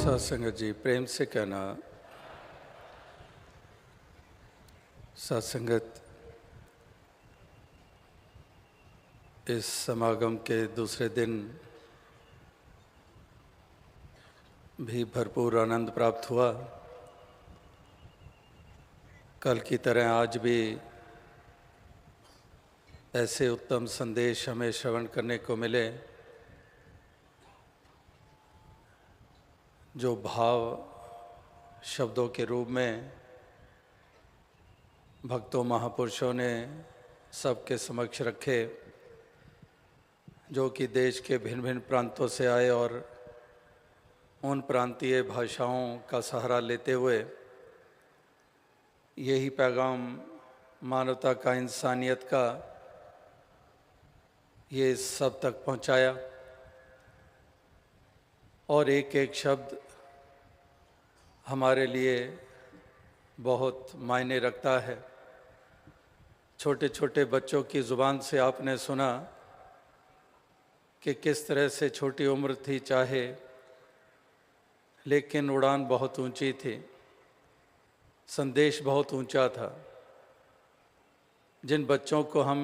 सत्संगत जी, प्रेम से कहना। सत्संगत इस समागम के दूसरे दिन भी भरपूर आनंद प्राप्त हुआ। कल की तरह आज भी ऐसे उत्तम संदेश हमें श्रवण करने को मिले जो भाव शब्दों के रूप में भक्तों महापुरुषों ने सबके समक्ष रखे, जो कि देश के भिन्न भिन्न प्रांतों से आए और उन प्रांतीय भाषाओं का सहारा लेते हुए यही पैगाम मानवता का, इंसानियत का, ये सब तक पहुंचाया। और एक एक शब्द हमारे लिए बहुत मायने रखता है। छोटे छोटे बच्चों की ज़ुबान से आपने सुना कि किस तरह से छोटी उम्र थी चाहे, लेकिन उड़ान बहुत ऊंची थी, संदेश बहुत ऊंचा था। जिन बच्चों को हम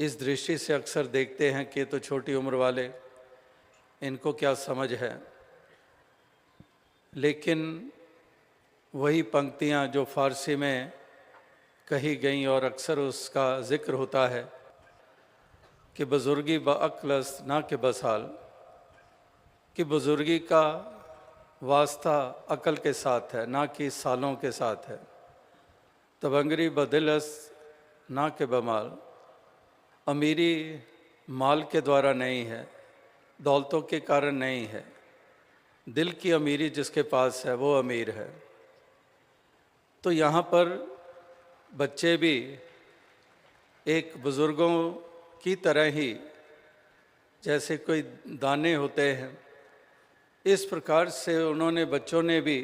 इस दृष्टि से अक्सर देखते हैं कि तो छोटी उम्र वाले, इनको क्या समझ है, लेकिन वही पंक्तियां जो फारसी में कही गई और अक्सर उसका जिक्र होता है कि बुजुर्गी बअक्लस ना के बसाल, कि बुजुर्गी का वास्ता अकल के साथ है ना कि सालों के साथ है। तबंगरी बदिलस ना के बमाल, अमीरी माल के द्वारा नहीं है, दौलतों के कारण नहीं है। दिल की अमीरी जिसके पास है वो अमीर है। तो यहाँ पर बच्चे भी एक बुज़ुर्गों की तरह ही, जैसे कोई दाने होते हैं, इस प्रकार से उन्होंने, बच्चों ने भी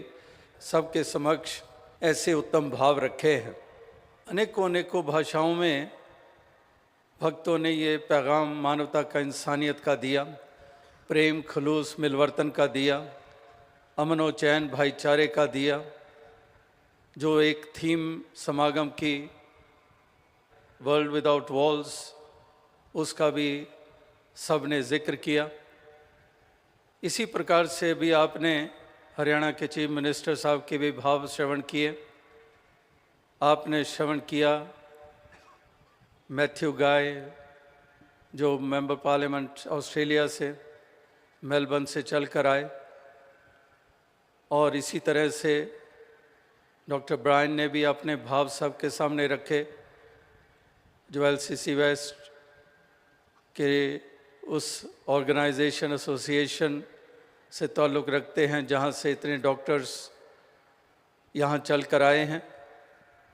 सबके समक्ष ऐसे उत्तम भाव रखे हैं। अनेकों अनेकों भाषाओं में भक्तों ने ये पैगाम मानवता का, इंसानियत का दिया, प्रेम खलूस मिलवर्तन का दिया, अमन व चैन भाईचारे का दिया। जो एक थीम समागम की वर्ल्ड विदाउट वॉल्स, उसका भी सब ने जिक्र किया। इसी प्रकार से भी आपने हरियाणा के चीफ मिनिस्टर साहब के भी भाव श्रवण किए। आपने श्रवण किया मैथ्यू गाय, जो मेंबर पार्लियामेंट ऑस्ट्रेलिया से, मेलबर्न से चल कर आए, और इसी तरह से डॉक्टर ब्रायन ने भी अपने भाव सबके सामने रखे, जो एलसीसी वेस्ट के उस ऑर्गेनाइजेशन, एसोसिएशन से ताल्लुक़ रखते हैं जहां से इतने डॉक्टर्स यहां चल कर आए हैं।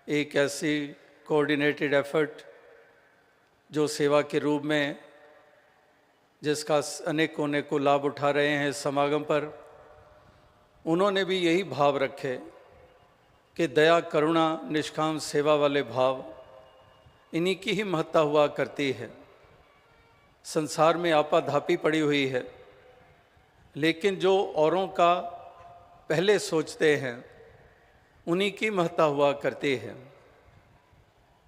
एक ऐसी कोऑर्डिनेटेड एफर्ट जो सेवा के रूप में, जिसका अनेकों अनेकों लाभ उठा रहे हैं इस समागम पर। उन्होंने भी यही भाव रखे कि दया, करुणा, निष्काम सेवा वाले भाव, इन्हीं की ही महत्ता हुआ करती है। संसार में आपाधापी पड़ी हुई है, लेकिन जो औरों का पहले सोचते हैं उन्हीं की महत्ता हुआ करती है।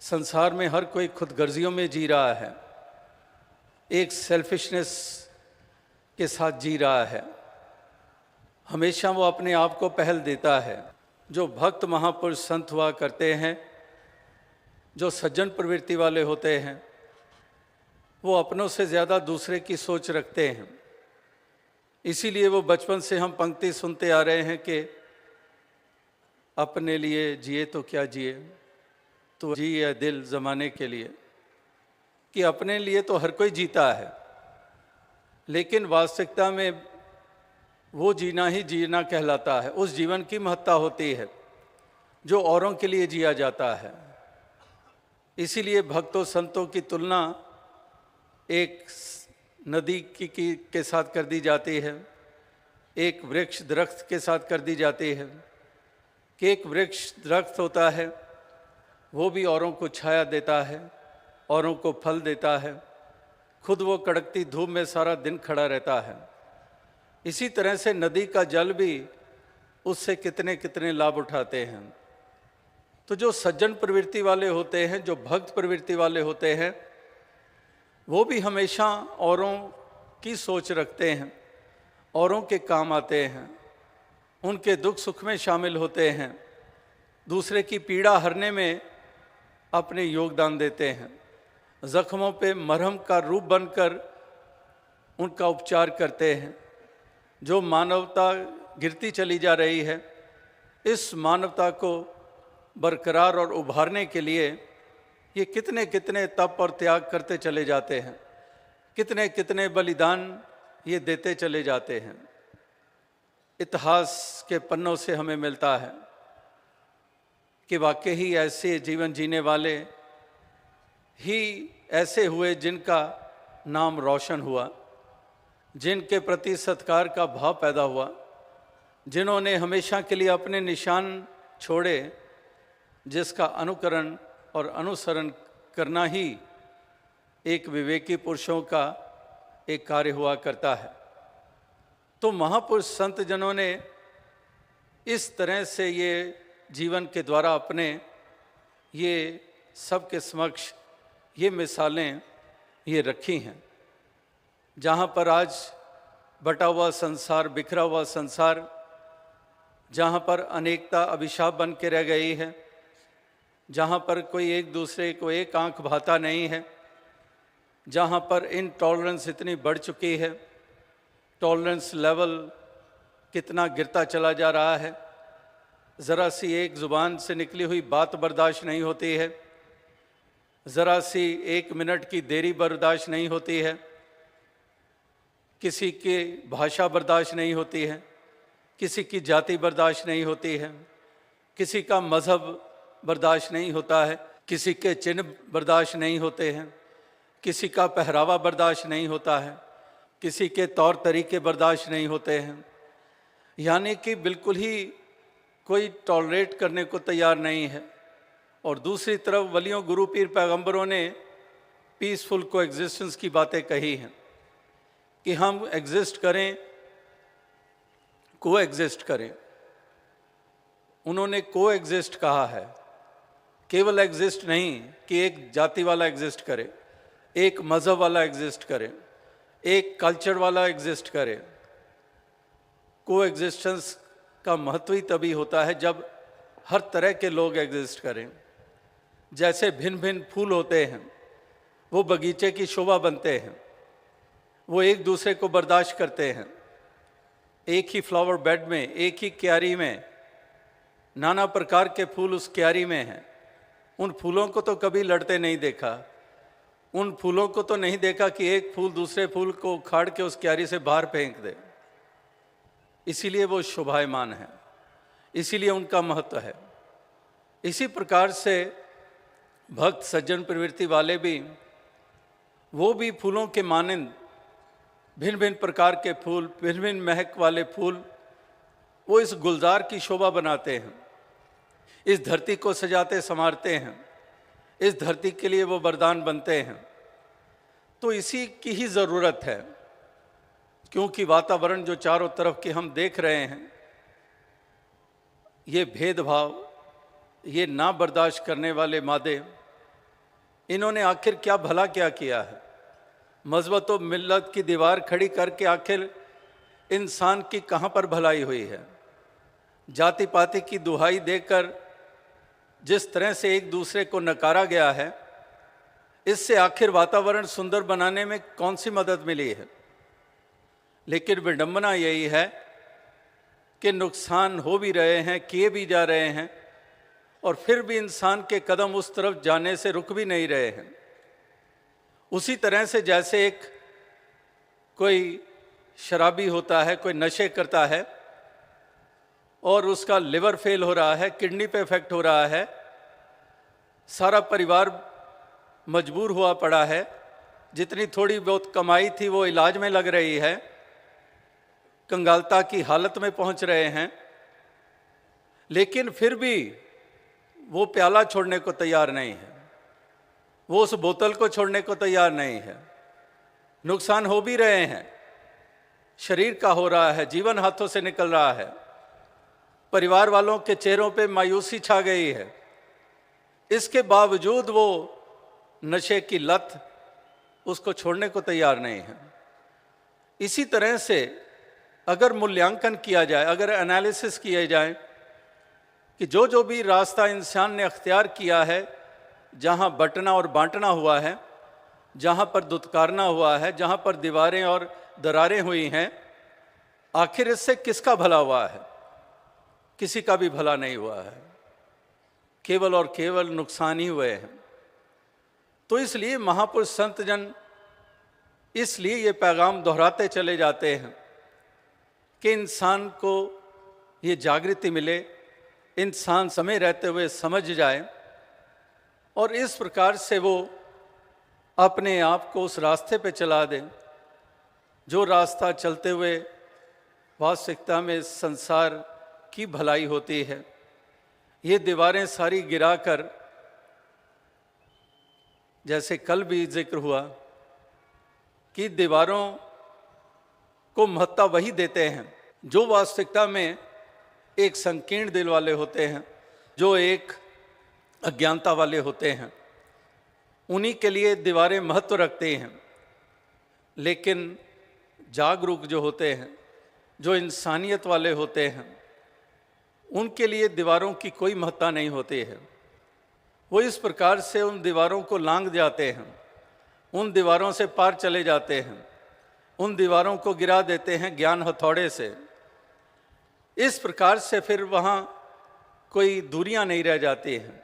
संसार में हर कोई खुदगर्जियों में जी रहा है, एक सेल्फिशनेस के साथ जी रहा है। हमेशा वो अपने आप को पहल देता है। जो भक्त महापुरुष संत हुआ करते हैं, जो सज्जन प्रवृत्ति वाले होते हैं, वो अपनों से ज़्यादा दूसरे की सोच रखते हैं। इसीलिए वो बचपन से हम पंक्ति सुनते आ रहे हैं कि अपने लिए जिए तो क्या जिए, तो जिए दिल ज़माने के लिए। कि अपने लिए तो हर कोई जीता है, लेकिन वास्तविकता में वो जीना ही जीना कहलाता है। उस जीवन की महत्ता होती है जो औरों के लिए जिया जाता है। इसीलिए भक्तों संतों की तुलना एक नदी के साथ कर दी जाती है, एक वृक्ष दरख्त के साथ कर दी जाती है। कि एक वृक्ष दरख्त होता है, वो भी औरों को छाया देता है, औरों को फल देता है, खुद वो कड़कती धूप में सारा दिन खड़ा रहता है। इसी तरह से नदी का जल भी उससे कितने कितने लाभ उठाते हैं। तो जो सज्जन प्रवृत्ति वाले होते हैं, जो भक्त प्रवृत्ति वाले होते हैं, वो भी हमेशा औरों की सोच रखते हैं, औरों के काम आते हैं, उनके दुख सुख में शामिल होते हैं, दूसरे की पीड़ा हरने में अपने योगदान देते हैं, जख्मों पे मरहम का रूप बनकर उनका उपचार करते हैं। जो मानवता गिरती चली जा रही है, इस मानवता को बरकरार और उभारने के लिए ये कितने कितने तप और त्याग करते चले जाते हैं, कितने कितने बलिदान ये देते चले जाते हैं। इतिहास के पन्नों से हमें मिलता है कि वाकई ही ऐसे जीवन जीने वाले ही ऐसे हुए जिनका नाम रोशन हुआ, जिनके प्रति सत्कार का भाव पैदा हुआ, जिन्होंने हमेशा के लिए अपने निशान छोड़े, जिसका अनुकरण और अनुसरण करना ही एक विवेकी पुरुषों का एक कार्य हुआ करता है। तो महापुरुष संत जनों ने इस तरह से ये जीवन के द्वारा अपने ये सबके समक्ष ये मिसालें ये रखी हैं। जहाँ पर आज बटा हुआ संसार, बिखरा हुआ संसार, जहाँ पर अनेकता अभिशाप बन के रह गई है, जहाँ पर कोई एक दूसरे को एक आंख भाता नहीं है, जहाँ पर इनटॉलरेंस इतनी बढ़ चुकी है, टॉलरेंस लेवल कितना गिरता चला जा रहा है, ज़रा सी एक ज़ुबान से निकली हुई बात बर्दाश्त नहीं होती है, ज़रा सी एक मिनट की देरी बर्दाश्त नहीं होती है, किसी की भाषा बर्दाश्त नहीं होती है, किसी की जाति बर्दाश्त नहीं होती है, किसी का मज़हब बर्दाश्त नहीं होता है, किसी के चिन्ह बर्दाश्त नहीं होते हैं, किसी का पहरावा बर्दाश्त नहीं होता है, किसी के तौर तरीके बर्दाश्त नहीं होते हैं। यानी कि बिल्कुल ही कोई टॉलरेट करने को तैयार नहीं है। और दूसरी तरफ वलियों, गुरु, पीर, पैगंबरों ने पीसफुल को एग्जिस्टेंस की बातें कही हैं कि हम एग्जिस्ट करें, को एग्जिस्ट करें। उन्होंने को एग्जिस्ट कहा है, केवल एग्जिस्ट नहीं कि एक जाति वाला एग्जिस्ट करे, एक मज़हब वाला एग्जिस्ट करे, एक कल्चर वाला एग्जिस्ट करे। को एग्जिस्टेंस का महत्व ही तभी होता है जब हर तरह के लोग एग्जिस्ट करें। जैसे भिन्न भिन्न फूल होते हैं, वो बगीचे की शोभा बनते हैं, वो एक दूसरे को बर्दाश्त करते हैं। एक ही फ्लावर बेड में, एक ही क्यारी में नाना प्रकार के फूल उस क्यारी में हैं। उन फूलों को तो कभी लड़ते नहीं देखा, उन फूलों को तो नहीं देखा कि एक फूल दूसरे फूल को उखाड़ के उस क्यारी से बाहर फेंक दे। इसीलिए वो शोभायमान है, इसीलिए उनका महत्व है। इसी प्रकार से भक्त सज्जन प्रवृत्ति वाले भी, वो भी फूलों के मानंद भिन्न भिन्न प्रकार के फूल, भिन्न भिन्न महक वाले फूल, वो इस गुलजार की शोभा बनाते हैं, इस धरती को सजाते संवारते हैं, इस धरती के लिए वो वरदान बनते हैं। तो इसी की ही ज़रूरत है, क्योंकि वातावरण जो चारों तरफ के हम देख रहे हैं, ये भेदभाव, ये ना बर्दाश्त करने वाले मादे, इन्होंने आखिर क्या भला क्या किया है? मज़बत व मिल्लत की दीवार खड़ी करके आखिर इंसान की कहाँ पर भलाई हुई है? जाति पाति की दुहाई देकर जिस तरह से एक दूसरे को नकारा गया है, इससे आखिर वातावरण सुंदर बनाने में कौन सी मदद मिली है? लेकिन विडंबना यही है कि नुकसान हो भी रहे हैं, किए भी जा रहे हैं, और फिर भी इंसान के कदम उस तरफ जाने से रुक भी नहीं रहे हैं। उसी तरह से जैसे एक कोई शराबी होता है, कोई नशे करता है और उसका लिवर फेल हो रहा है, किडनी पे इफेक्ट हो रहा है, सारा परिवार मजबूर हुआ पड़ा है, जितनी थोड़ी बहुत कमाई थी वो इलाज में लग रही है, कंगालता की हालत में पहुंच रहे हैं, लेकिन फिर भी वो प्याला छोड़ने को तैयार नहीं है, वो उस बोतल को छोड़ने को तैयार नहीं है। नुकसान हो भी रहे हैं, शरीर का हो रहा है, जीवन हाथों से निकल रहा है, परिवार वालों के चेहरों पे मायूसी छा गई है, इसके बावजूद वो नशे की लत उसको छोड़ने को तैयार नहीं है। इसी तरह से अगर मूल्यांकन किया जाए, अगर एनालिसिस किया जाए कि जो भी रास्ता इंसान ने अख्तियार किया है, जहाँ बंटना और बांटना हुआ है, जहाँ पर दुत्कारना हुआ है, जहाँ पर दीवारें और दरारें हुई हैं, आखिर इससे किसका भला हुआ है? किसी का भी भला नहीं हुआ है, केवल और केवल नुकसान ही हुए हैं। तो इसलिए महापुरुष संत जन इसलिए ये पैगाम दोहराते चले जाते हैं कि इंसान को ये जागृति मिले, इंसान समय रहते हुए समझ जाए और इस प्रकार से वो अपने आप को उस रास्ते पे चला दे जो रास्ता चलते हुए वास्तविकता में संसार की भलाई होती है। ये दीवारें सारी गिराकर, जैसे कल भी जिक्र हुआ कि दीवारों को महत्ता वही देते हैं जो वास्तविकता में एक संकीर्ण दिल वाले होते हैं, जो एक अज्ञानता वाले होते हैं, उन्हीं के लिए दीवारें महत्व रखती हैं। लेकिन जागरूक जो होते हैं, जो इंसानियत वाले होते हैं, उनके लिए दीवारों की कोई महत्ता नहीं होती है। वो इस प्रकार से उन दीवारों को लांघ जाते हैं, उन दीवारों से पार चले जाते हैं, उन दीवारों को गिरा देते हैं ज्ञान हथौड़े से। इस प्रकार से फिर वहाँ कोई दूरियां नहीं रह जाती हैं,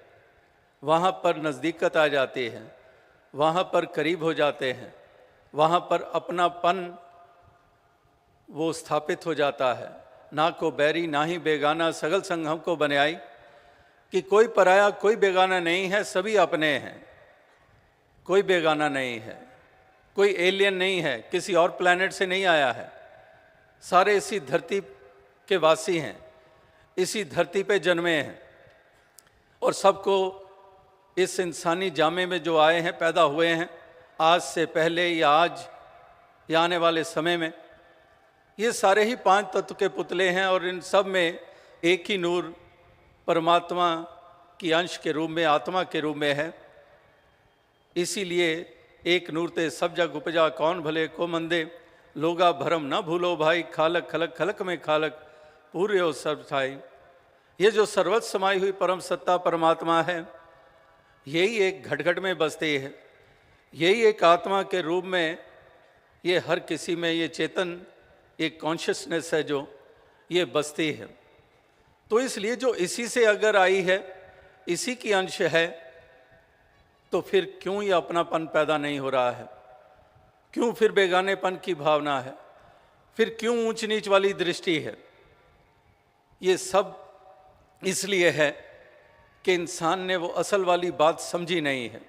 वहाँ पर नज़दीकत आ जाती है, वहाँ पर करीब हो जाते हैं, वहाँ पर अपनापन वो स्थापित हो जाता है। ना को बैरी ना ही बेगाना, सगल संग हमको बनाई, कि कोई पराया कोई बेगाना नहीं है, सभी अपने हैं। कोई बेगाना नहीं है, कोई एलियन नहीं है, किसी और प्लैनेट से नहीं आया है, सारे इसी धरती के वासी हैं, इसी धरती पे जन्मे हैं और सबको इस इंसानी जामे में जो आए हैं, पैदा हुए हैं, आज से पहले या आज या आने वाले समय में, ये सारे ही 5 तत्व के पुतले हैं और इन सब में एक ही नूर परमात्मा की अंश के रूप में, आत्मा के रूप में है। इसीलिए एक नूर ते सब जग उपजा, कौन भले को मंदे, लोगा भरम न भूलो भाई, खालक खलक खलक में खालक, पूरे हो सर्व ठाई। ये जो सर्वत्र समाई हुई परम सत्ता परमात्मा है, यही एक घट-घट में बसती है, यही एक आत्मा के रूप में ये हर किसी में ये चेतन, एक कॉन्शियसनेस है जो ये बसती है। तो इसलिए जो इसी से अगर आई है, इसी की अंश है, तो फिर क्यों ये अपनापन पैदा नहीं हो रहा है? क्यों फिर बेगानेपन की भावना है? फिर क्यों ऊंच नीच वाली दृष्टि है? ये सब इसलिए है कि इंसान ने वो असल वाली बात समझी नहीं है।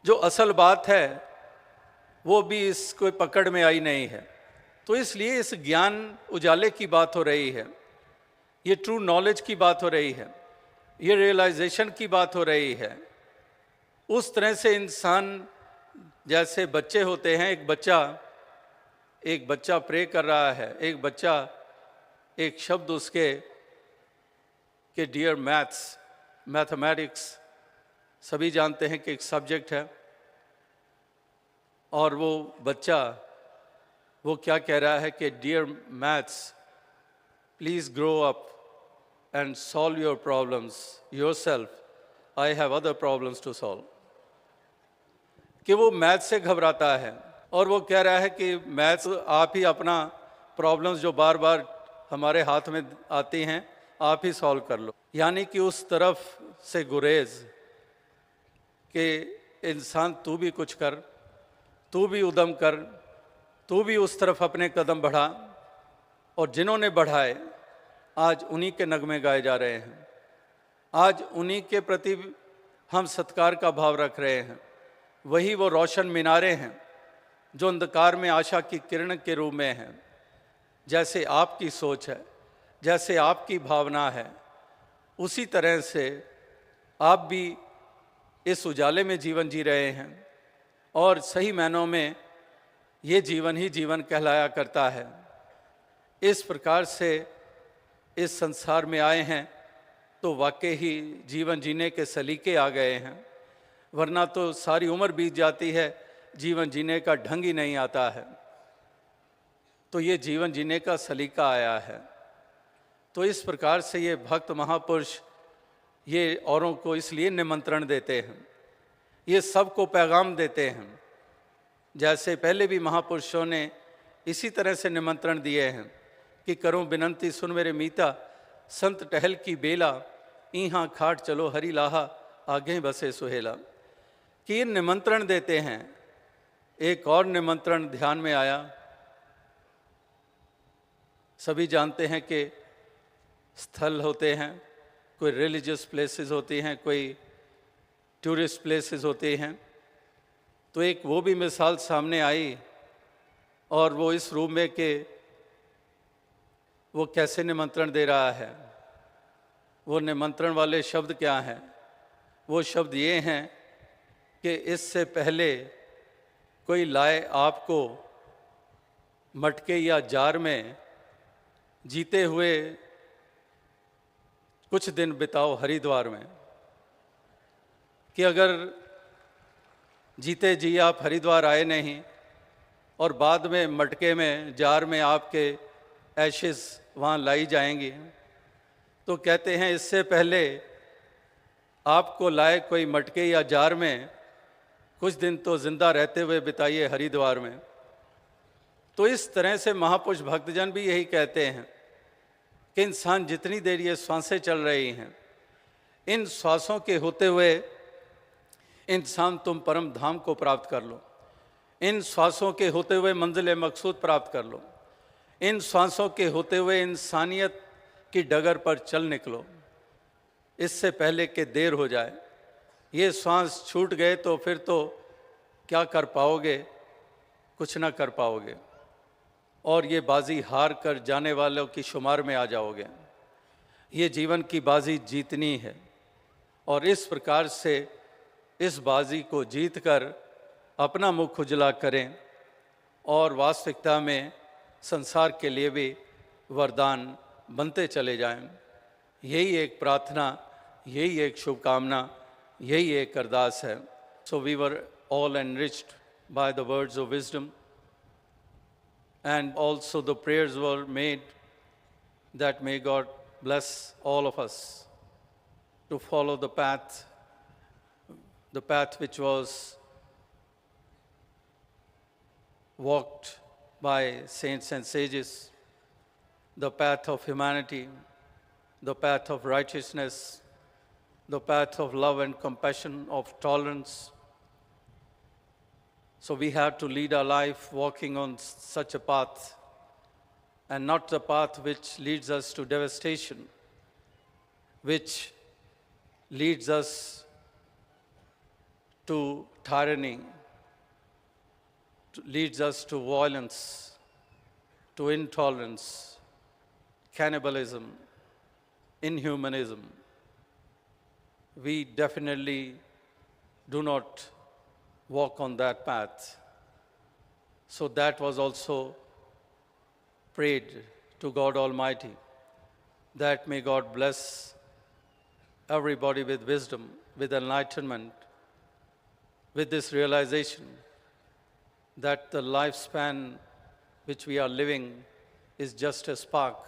जो असल बात है वो भी इसको पकड़ में आई नहीं है। तो इसलिए इस ज्ञान उजाले की बात हो रही है, ये ट्रू नॉलेज की बात हो रही है, ये रियलाइजेशन की बात हो रही है। उस तरह से इंसान, जैसे बच्चे होते हैं, एक बच्चा प्रे कर रहा है, एक बच्चा एक शब्द उसके कि डियर मैथ्स, मैथमेटिक्स सभी जानते हैं कि एक सब्जेक्ट है, और वो बच्चा वो क्या कह रहा है कि dear maths please grow up and solve your problems yourself, I have other problems to solve. कि वो मैथ से घबराता है और वो कह रहा है कि मैथ्स आप ही अपना प्रॉब्लम्स जो बार बार हमारे हाथ में आती हैं आप ही सॉल्व कर लो। यानी कि उस तरफ से गुरेज कि इंसान तू भी कुछ कर, तू भी उद्यम कर, तू भी उस तरफ अपने कदम बढ़ा। और जिन्होंने बढ़ाए आज उन्हीं के नगमे गाए जा रहे हैं, आज उन्हीं के प्रति हम सत्कार का भाव रख रहे हैं। वही वो रोशन मीनारे हैं जो अंधकार में आशा की किरण के रूप में हैं। जैसे आपकी सोच है, जैसे आपकी भावना है, उसी तरह से आप भी इस उजाले में जीवन जी रहे हैं और सही मायनों में ये जीवन ही जीवन कहलाया करता है। इस प्रकार से इस संसार में आए हैं तो वाकई ही जीवन जीने के सलीके आ गए हैं, वरना तो सारी उम्र बीत जाती है, जीवन जीने का ढंग ही नहीं आता है। तो ये जीवन जीने का सलीका आया है। तो इस प्रकार से ये भक्त महापुरुष ये औरों को इसलिए निमंत्रण देते हैं, ये सबको पैगाम देते हैं। जैसे पहले भी महापुरुषों ने इसी तरह से निमंत्रण दिए हैं कि करूं बिनंती सुन मेरे मीता, संत टहल की बेला, इहाँ खाट चलो हरी लाहा, आगे बसे सुहेला। कि ये निमंत्रण देते हैं। एक और निमंत्रण ध्यान में आया। सभी जानते हैं कि स्थल होते हैं, कोई रिलीजियस प्लेसेस होती हैं, कोई टूरिस्ट प्लेसेस होती हैं। तो एक वो भी मिसाल सामने आई, और वो इस रूम में कि वो कैसे निमंत्रण दे रहा है। वो निमंत्रण वाले शब्द क्या हैं? वो शब्द ये हैं कि इससे पहले कोई लाए आपको मटके या जार में, जीते हुए कुछ दिन बिताओ हरिद्वार में। कि अगर जीते जी आप हरिद्वार आए नहीं और बाद में मटके में, जार में आपके एशेस वहाँ लाई जाएंगी, तो कहते हैं इससे पहले आपको लाए कोई मटके या जार में कुछ दिन तो जिंदा रहते हुए बिताइए हरिद्वार में। तो इस तरह से महापुरुष भक्तजन भी यही कहते हैं कि इंसान जितनी देर ये श्वासें चल रही हैं, इन श्वासों के होते हुए इंसान तुम परम धाम को प्राप्त कर लो। इन श्वासों के होते हुए मंजिल मकसूद प्राप्त कर लो। इन श्वासों के होते हुए इंसानियत की डगर पर चल निकलो, इससे पहले कि देर हो जाए। ये श्वास छूट गए तो फिर तो क्या कर पाओगे? कुछ ना कर पाओगे, और ये बाजी हार कर जाने वालों की शुमार में आ जाओगे। ये जीवन की बाजी जीतनी है, और इस प्रकार से इस बाजी को जीत कर अपना मुख उजला करें और वास्तविकता में संसार के लिए भी वरदान बनते चले जाएं। यही एक प्रार्थना, यही एक शुभकामना, यही एक अरदास है। So we were all enriched by the words of wisdom, and also the prayers were made that may God bless all of us to follow the path which was walked by saints and sages, the path of humanity, the path of righteousness, the path of love and compassion, of tolerance. So we have to lead our life walking on such a path, and not the path which leads us to devastation, which leads us to tyranny, leads us to violence, to intolerance, cannibalism, inhumanism. We definitely do not walk on that path. So that was also prayed to God Almighty, that may God bless everybody with wisdom, with enlightenment, with this realization that the lifespan which we are living is just a spark,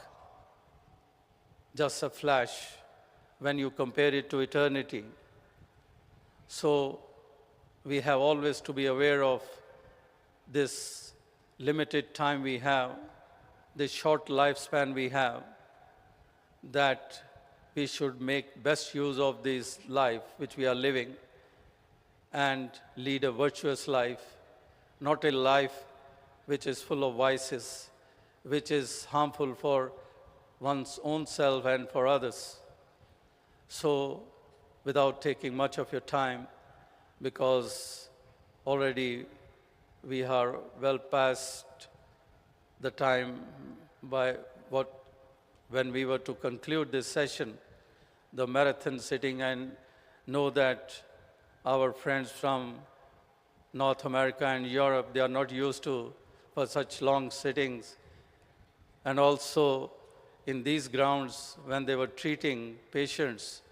just a flash when you compare it to eternity. So we have always to be aware of this limited time we have, this short lifespan we have, that we should make best use of this life which we are living and lead a virtuous life, not a life which is full of vices, which is harmful for one's own self and for others. So, without taking much of your time, because already we are well past the time when we were to conclude this session, the marathon sitting, and know that our friends from North America and Europe, they are not used to for such long sittings. And also in these grounds, when they were treating patients,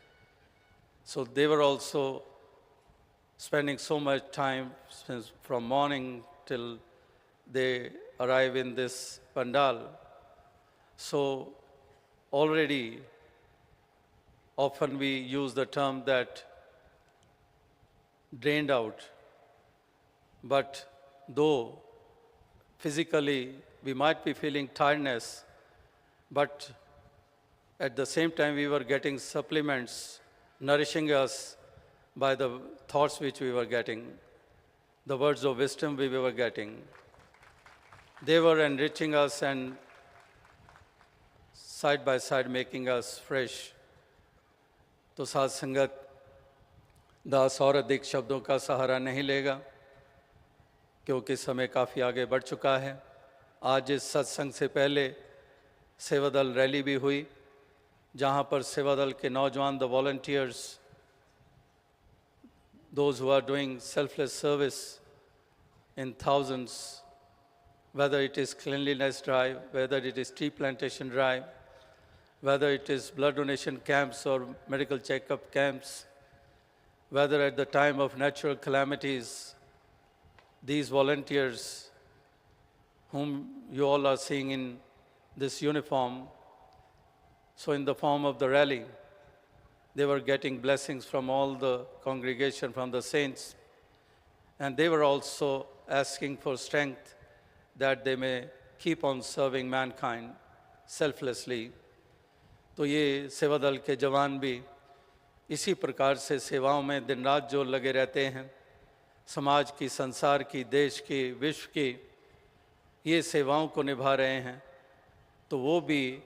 so they were also spending so much time from morning till they arrive in this pandal. So already often we use the term that drained out, but though physically we might be feeling tiredness, but at the same time we were getting supplements nourishing us by the thoughts which we were getting, the words of wisdom we were getting. They were enriching us and side by side making us fresh. तो साथ संगत दास और अधिक शब्दों का सहारा नहीं लेगा क्योंकि समय काफ़ी आगे बढ़ चुका है। आज इस सत्संग से पहले सेवादल रैली भी हुई, जहाँ पर सेवादल के नौजवान, the volunteers, those who are doing selfless service in thousands, whether it is cleanliness drive, whether it is tree plantation drive, whether it is blood donation camps or medical checkup camps, whether at the time of natural calamities, these volunteers whom you all are seeing in this uniform, so in the form of the rally, they were getting blessings from all the congregation, from the saints, and they were also asking for strength that they may keep on serving mankind selflessly. तो ये सेवादल के जवान भी इसी प्रकार से सेवाओं में दिन रात जो लगे रहते हैं, समाज की, संसार की, देश की, विश्व की ये सेवाओं को निभा रहे हैं, तो वो भी